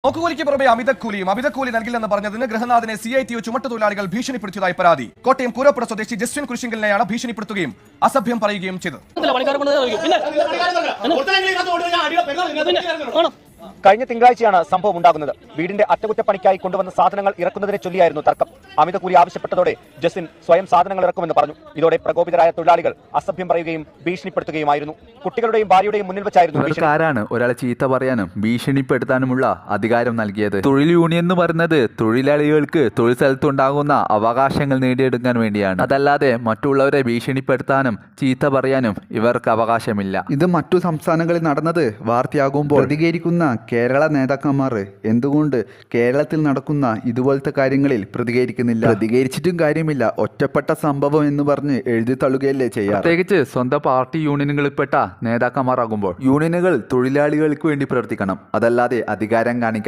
നോക്കുകൂലിക്ക് പുറമെ അമിതക്കൂലി നൽകില്ലെന്ന് പറഞ്ഞതിന് ഗൃഹനാഥനെ CITU ചുമട്ടുതൊഴിലാളികൾ ഭീഷണിപ്പെടുത്തിയതായി പരാതി. കോട്ടയം കൂരപ്പുഴ സ്വദേശി ജസ്വിൻ കുരിശിങ്കലിനെയാണ് ഭീഷണിപ്പെടുത്തുകയും അസഭ്യം പറയുകയും ചെയ്തത്. കഴിഞ്ഞ തിങ്കളാഴ്ചയാണ് സംഭവം ഉണ്ടാകുന്നത്. വീടിന്റെ അറ്റകുറ്റപ്പണിക്കായി കൊണ്ടുവന്ന സാധനങ്ങൾ ഇറക്കുന്നതിനെ ചൊല്ലിയായിരുന്നു തർക്കം. അമിതക്കൂലി ആവശ്യപ്പെട്ടതോടെ ജസ്വിൻ സ്വയം സാധനങ്ങൾ ഇറക്കുമെന്ന് പറഞ്ഞു. ഇതോടെ പ്രകോപിതരായ തൊഴിലാളികൾ അസഭ്യം പറയുകയും ഭീഷണിപ്പെടുത്തുകയുമായിരുന്നു. കുട്ടികളുടെയും ഭാര്യയുടെയും മുന്നിൽ വെച്ചായിരുന്നു. ആരാണ് ഒരാളെ ചീത്ത പറയാനും ഭീഷണിപ്പെടുത്താനുമുള്ള അധികാരം നൽകിയത്? തൊഴിൽ യൂണിയൻ എന്ന് പറയുന്നത് തൊഴിലാളികൾക്ക് തൊഴിൽ സ്ഥലത്തുണ്ടാകുന്ന അവകാശങ്ങൾ നേടിയെടുക്കാൻ വേണ്ടിയാണ്. അതല്ലാതെ മറ്റുള്ളവരെ ഭീഷണിപ്പെടുത്താനും ചീത്ത പറയാനും ഇവർക്ക് അവകാശമില്ല. ഇത് മറ്റു സംസ്ഥാനങ്ങളിൽ നടന്നത് വാർത്തയാകുമ്പോൾ പ്രതികരിക്കുന്ന കേരള നേതാക്കന്മാർ എന്തുകൊണ്ട് കേരളത്തിൽ നടക്കുന്ന ഇതുപോലത്തെ കാര്യങ്ങളിൽ പ്രതികരിക്കുന്നില്ല? പ്രതികരിച്ചിട്ടും കാര്യമില്ല, ഒറ്റപ്പെട്ട സംഭവം എന്ന് പറഞ്ഞ് എഴുതി തള്ളുകയല്ലേ ചെയ്യാറ്. പ്രത്യേകിച്ച് സ്വന്തം പാർട്ടി യൂണിയനുകളിൽപ്പെട്ട നേതാക്കന്മാരാകുമ്പോൾ യൂണിയനുകൾ തൊഴിലാളികൾക്ക് വേണ്ടി പ്രവർത്തിക്കണം, അതല്ലാതെ അധികാരം കാണിക്കാൻ